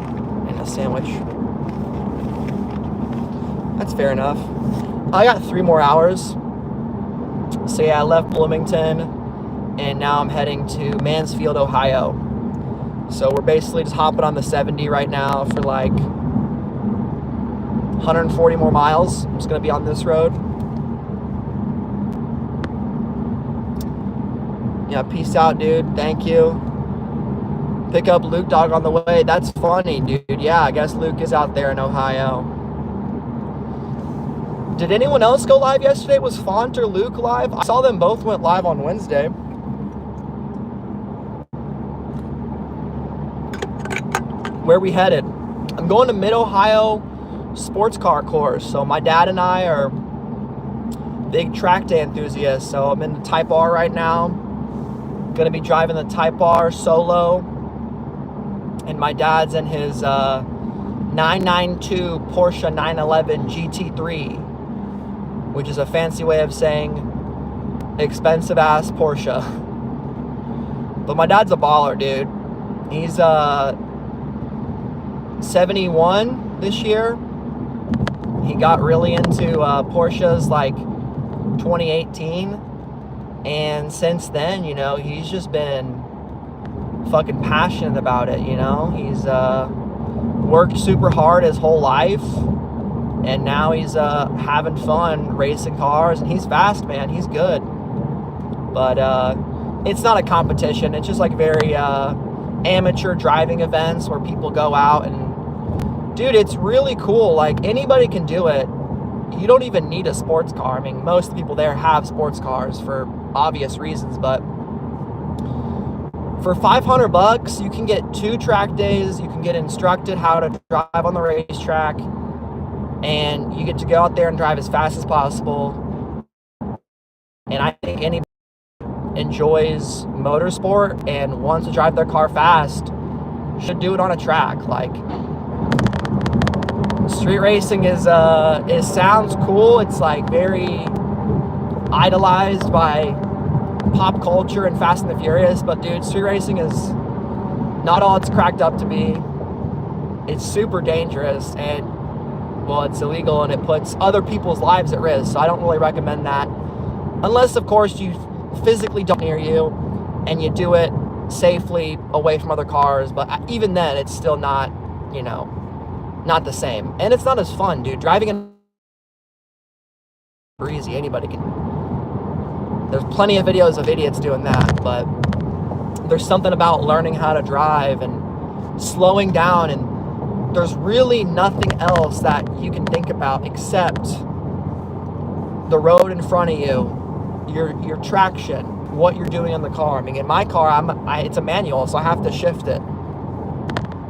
and a sandwich. That's fair enough. I got 3 more hours. So yeah, I left Bloomington, and now I'm heading to Mansfield, Ohio. So we're basically just hopping on the 70 right now for like 140 more miles. I'm just going to be on this road. Yeah, peace out, dude. Thank you. Pick up Luke Dog on the way. That's funny, dude. Yeah, I guess Luke is out there in Ohio. Did anyone else go live yesterday? Was Font or Luke live? I saw them both went live on Wednesday. Where are we headed? I'm going to Mid-Ohio sports car course. So my dad and I are big track day enthusiasts. So I'm in the Type R right now. Gonna be driving the Type R solo, and my dad's in his 992 Porsche 911 GT3, which is a fancy way of saying expensive ass Porsche. But my dad's a baller, dude. He's 71 this year. He got really into Porsches like 2018, and since then, you know, he's just been fucking passionate about it. You know, he's worked super hard his whole life, and now he's having fun racing cars, and he's fast, man. He's good, but it's not a competition. It's just like very amateur driving events where people go out, and dude, it's really cool. Like, anybody can do it. You don't even need a sports car. I mean, most people there have sports cars for obvious reasons, but for $500, you can get 2 track days. You can get instructed how to drive on the racetrack, and you get to go out there and drive as fast as possible. And I think anybody enjoys motorsport and wants to drive their car fast should do it on a track. Like, street racing is it sounds cool. It's like very idolized by pop culture and Fast and the Furious, but dude, street racing is not all it's cracked up to be. It's super dangerous, and well, it's illegal, and it puts other people's lives at risk. So I don't really recommend that, unless of course you physically don't near you and you do it safely away from other cars. But even then, it's still not, you know, not the same, and it's not as fun, dude. Driving in easy, anybody can. There's plenty of videos of idiots doing that, but there's something about learning how to drive and slowing down, and there's really nothing else that you can think about except the road in front of you, your traction, what you're doing in the car. I mean, in my car, it's a manual, so I have to shift it.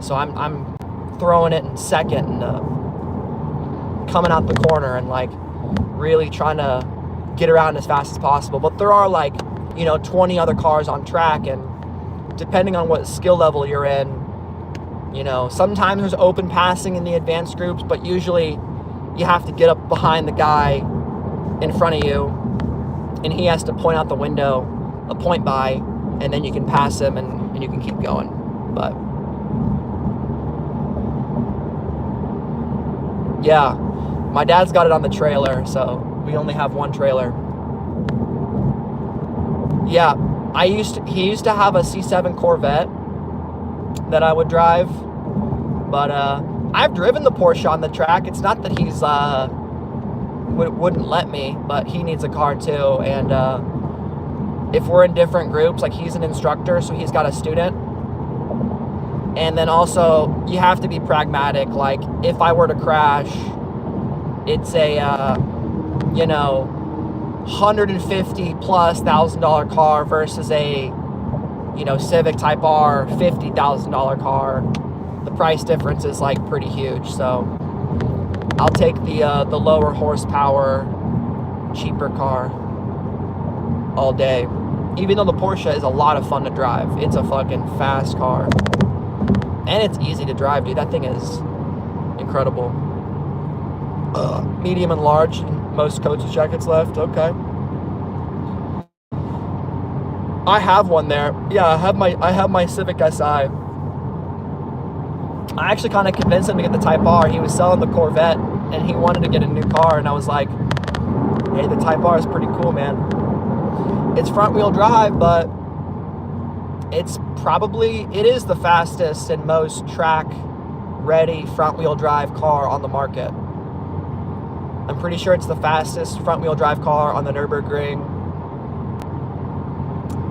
So I'm throwing it in second and coming out the corner and like really trying to get around as fast as possible. But there are like, you know, 20 other cars on track, and depending on what skill level you're in, you know, sometimes there's open passing in the advanced groups, but usually you have to get up behind the guy in front of you, and he has to point out the window, a point by, and then you can pass him and you can keep going. But yeah, my dad's got it on the trailer, so we only have one trailer. Yeah, he used to have a C7 Corvette that I would drive, but I've driven the Porsche on the track. It's not that he's wouldn't let me, but he needs a car too. And if we're in different groups, like he's an instructor, so he's got a student. And then also you have to be pragmatic. Like, if I were to crash, it's a you know, $150,000+ car versus a, you know, Civic Type R $50,000 car. The price difference is like pretty huge. So I'll take the lower horsepower, cheaper car all day. Even though the Porsche is a lot of fun to drive. It's a fucking fast car. And it's easy to drive, dude. That thing is incredible. Medium and large, most coats and jackets left. Okay. I have one there. Yeah, I have my Civic Si. I actually kind of convinced him to get the Type R. He was selling the Corvette, and he wanted to get a new car, and I was like, hey, the Type R is pretty cool, man. It's front-wheel drive, but it is the fastest and most track-ready front-wheel drive car on the market. I'm pretty sure it's the fastest front-wheel drive car on the Nürburgring.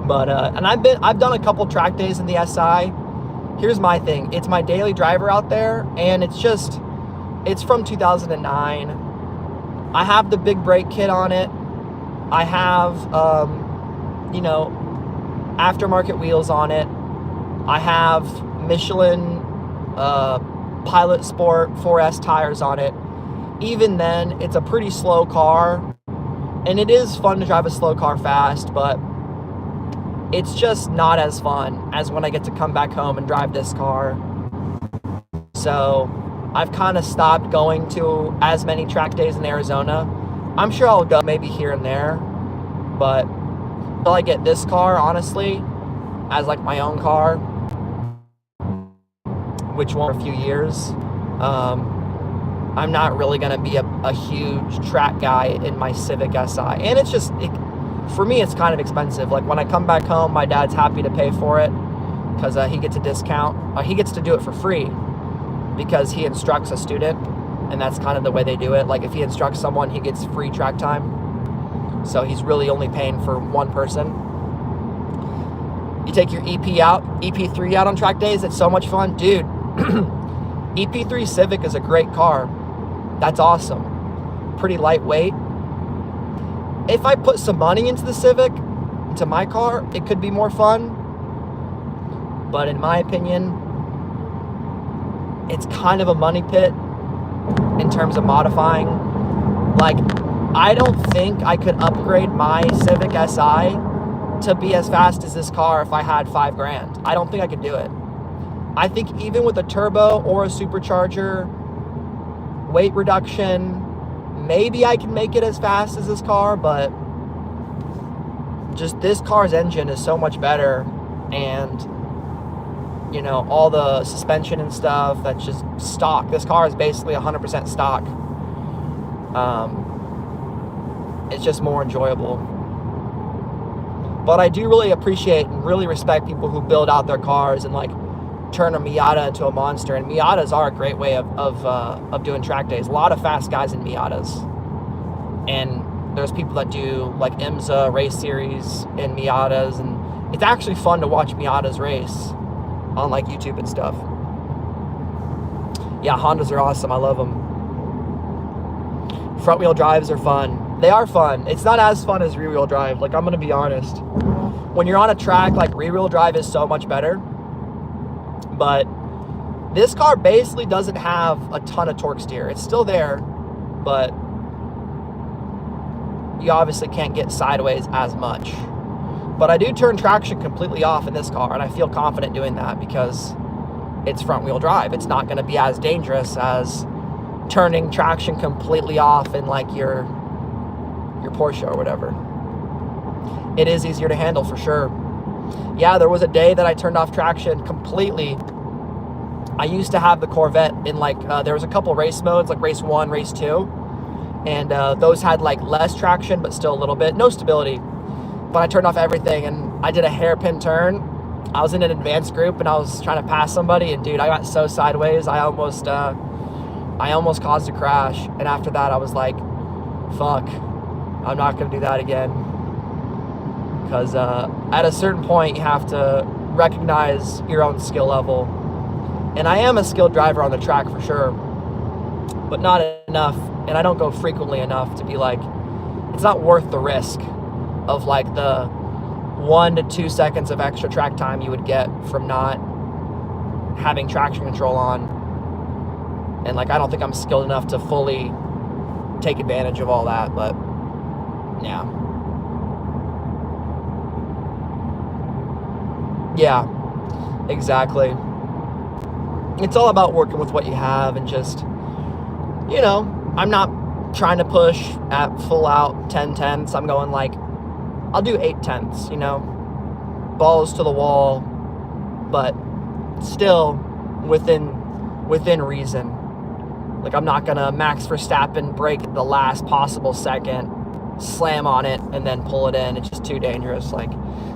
But and I've done a couple track days in the SI. Here's my thing. It's my daily driver out there, and it's from 2009. I have the big brake kit on it. I have, you know, aftermarket wheels on it. I have Michelin Pilot Sport 4S tires on it. even then, it's a pretty slow car. And it is fun to drive a slow car fast, but it's just not as fun as when I get to come back home and drive this car. So I've kind of stopped going to as many track days in Arizona. I'm sure I'll go maybe here and there, but until I get this car, honestly, as like my own car, which won't for a few years, I'm not really going to be a huge track guy in my Civic Si. And it's just, for me, it's kind of expensive. Like when I come back home, my dad's happy to pay for it because he gets a discount. He gets to do it for free because he instructs a student, and that's kind of the way they do it. Like if he instructs someone, he gets free track time. So he's really only paying for one person. You take your EP3 out on track days. It's so much fun. Dude, EP3 Civic is a great car. That's awesome. Pretty lightweight. If I put some money into the Civic, into my car, it could be more fun. But in my opinion, it's kind of a money pit in terms of modifying. Like, I don't think I could upgrade my Civic Si to be as fast as this car if I had $5,000. I don't think I could do it. I think even with a turbo or a supercharger, weight reduction, maybe I can make it as fast as this car, but just this car's engine is so much better, and you know, all the suspension and stuff, that's just stock. This car is basically 100% stock. It's just more enjoyable. But I do really appreciate and really respect people who build out their cars and like turn a Miata into a monster. And Miatas are a great way of doing track days. A lot of fast guys in Miatas. And there's people that do like IMSA race series in Miatas, and it's actually fun to watch Miatas race on like YouTube and stuff. Yeah, Hondas are awesome. I love them. Front wheel drives are fun. They are fun. It's not as fun as rear wheel drive. Like, I'm gonna be honest. When you're on a track, like, rear wheel drive is so much better. But this car basically doesn't have a ton of torque steer. It's still there, but you obviously can't get sideways as much. But I do turn traction completely off in this car, and I feel confident doing that because it's front wheel drive. It's not going to be as dangerous as turning traction completely off in like your Porsche or whatever. It is easier to handle for sure. Yeah, there was a day that I turned off traction completely. I used to have the Corvette in like, there was a couple race modes, like race 1, race 2. And those had like less traction, but still a little bit. No stability. But I turned off everything, and I did a hairpin turn. I was in an advanced group, and I was trying to pass somebody, and dude, I got so sideways, I almost caused a crash. And after that, I was like, fuck, I'm not going to do that again. Because at a certain point, you have to recognize your own skill level. And I am a skilled driver on the track for sure, but not enough. And I don't go frequently enough to be like, it's not worth the risk of like the 1 to 2 seconds of extra track time you would get from not having traction control on. And like, I don't think I'm skilled enough to fully take advantage of all that, but yeah. Yeah, exactly. It's all about working with what you have and just, you know, I'm not trying to push at full out 10/10ths. I'm going like, I'll do 8/10ths, you know, balls to the wall, but still within reason. Like, I'm not gonna Max Verstappen brake at the last possible second, slam on it, and then pull it in. It's just too dangerous. Like,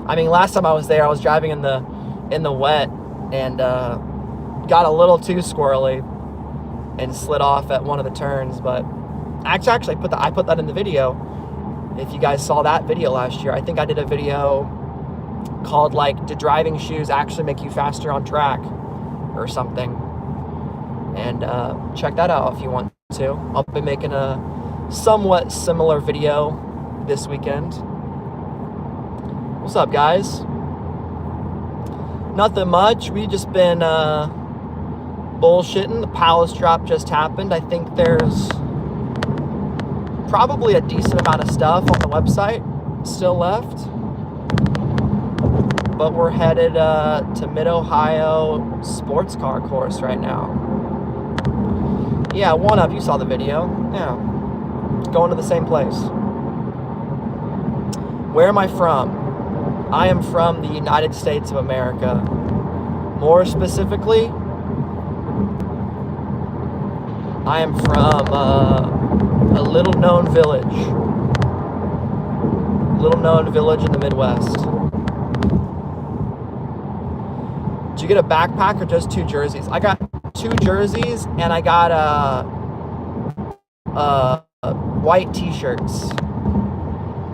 I mean, last time I was there, I was driving in the wet and got a little too squirrely and slid off at one of the turns. But actually I put that in the video. If you guys saw that video last year, I think I did a video called like, do driving shoes actually make you faster on track or something? And check that out if you want to. I'll be making a somewhat similar video this weekend. What's up, guys? Nothing much. We just been bullshitting. The Palace drop just happened. I think there's probably a decent amount of stuff on the website still left. But we're headed to Mid-Ohio sports car course right now. Yeah, one up, you saw the video. Yeah, going to the same place. Where am I from? I am from the United States of America. More specifically, I am from a little-known village. Little-known village in the Midwest. Did you get a backpack or just 2 jerseys? I got 2 jerseys and I got white t-shirts.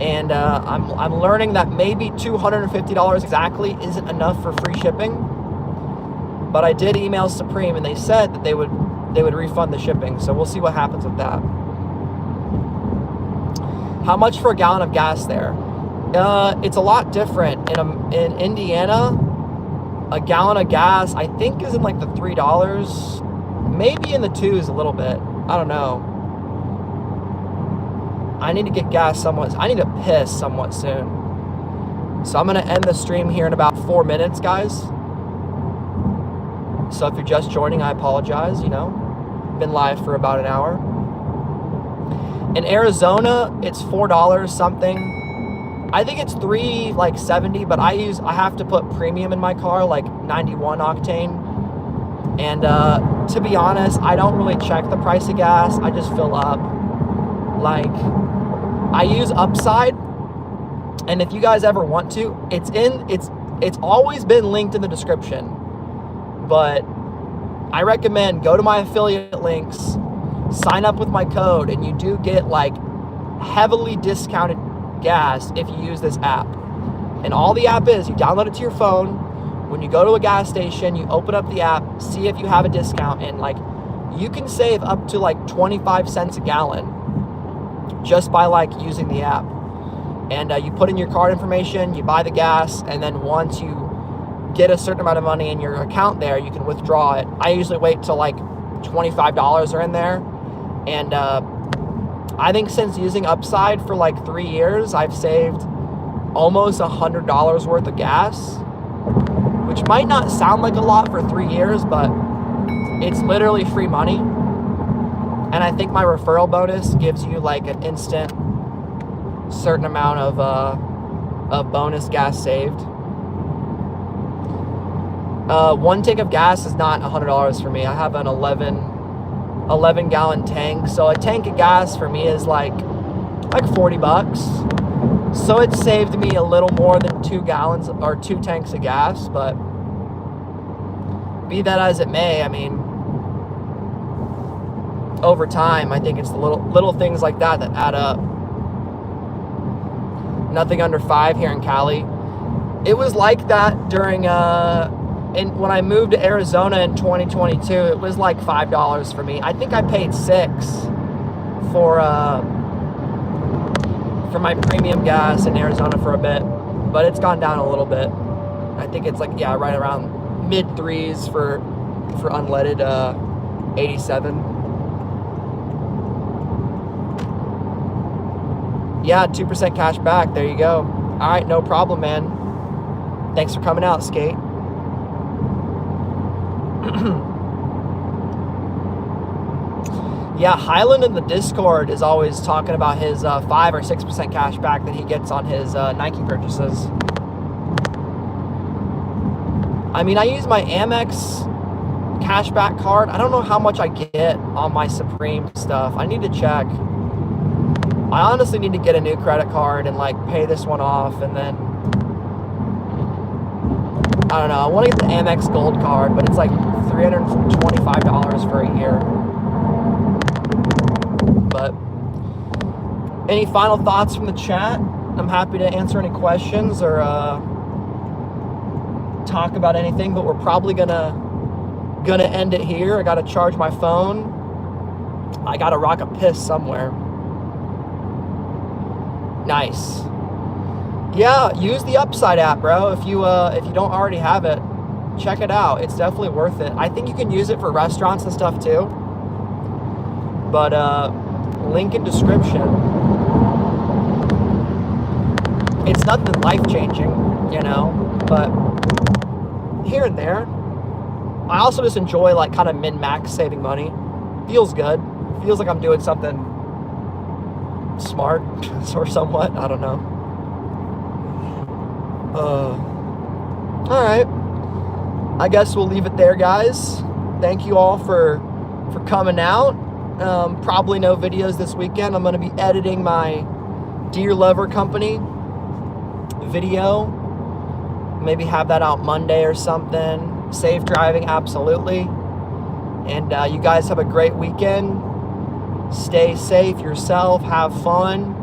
And I'm learning that maybe $250 exactly isn't enough for free shipping. But I did email Supreme and they said that they would refund the shipping. So we'll see what happens with that. How much for a gallon of gas there? It's a lot different. In Indiana, a gallon of gas, I think, is in like the $3, maybe in the 2s a little bit. I don't know. I need to get gas somewhat. I need to piss somewhat soon. So I'm going to end the stream here in about 4 minutes, guys. So if you're just joining, I apologize, you know. Been live for about an hour. In Arizona, it's $4 something. I think it's $3.70, but I have to put premium in my car, like 91 octane. And to be honest, I don't really check the price of gas. I just fill up. Like, I use Upside, and if you guys ever want to, it's always been linked in the description. But I recommend go to my affiliate links, sign up with my code, and you do get like heavily discounted gas if you use this app. And all the app is, you download it to your phone. When you go to a gas station, you open up the app, see if you have a discount, and like you can save up to like 25 cents a gallon just by like using the app. And you put in your card information, you buy the gas, and then once you get a certain amount of money in your account there, you can withdraw it. I usually wait till like $25 are in there. And I think since using Upside for like 3 years, I've saved almost $100 worth of gas, which might not sound like a lot for 3 years, but it's literally free money. And I think my referral bonus gives you like an instant certain amount of bonus gas saved. 1 tank of gas is not $100 for me. I have an 11 gallon tank, so a tank of gas for me is like $40. So it saved me a little more than 2 gallons or 2 tanks of gas. But be that as it may, I mean, over time, I think it's the little things like that add up. Nothing under 5 here in Cali. It was like that during when I moved to Arizona in 2022. It was like $5 for me. I think I paid $6 for my premium gas in Arizona for a bit, but it's gone down a little bit. I think it's like, yeah, right around mid 3s for unleaded 87. Yeah, 2% cash back. There you go. All right, no problem, man. Thanks for coming out, Skate. Yeah, Highland in the Discord is always talking about his 5 or 6% cash back that he gets on his Nike purchases. I mean, I use my Amex cashback card. I don't know how much I get on my Supreme stuff. I need to check. I honestly need to get a new credit card and like pay this one off, and then I don't know. I want to get the Amex Gold card, but it's like $325 for a year. But any final thoughts from the chat? I'm happy to answer any questions or talk about anything, but we're probably gonna end it here. I gotta charge my phone. I gotta rock a piss somewhere. Nice. Yeah, use the Upside app, bro. If you don't already have it, check it out. It's definitely worth it. I think you can use it for restaurants and stuff too. But link in description. It's nothing life-changing, you know, but here and there. I also just enjoy like kind of min-max saving money. Feels good. Feels like I'm doing something smart or somewhat. I don't know. All right. I guess we'll leave it there, guys. Thank you all for coming out. Probably no videos this weekend. I'm going to be editing my Deer Lover Company video. Maybe have that out Monday or something. Safe driving, absolutely. And you guys have a great weekend. Stay safe yourself. Have fun.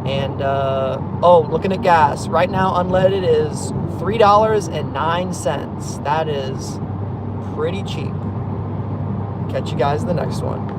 And, looking at gas. Right now, unleaded is $3.09. That is pretty cheap. Catch you guys in the next one.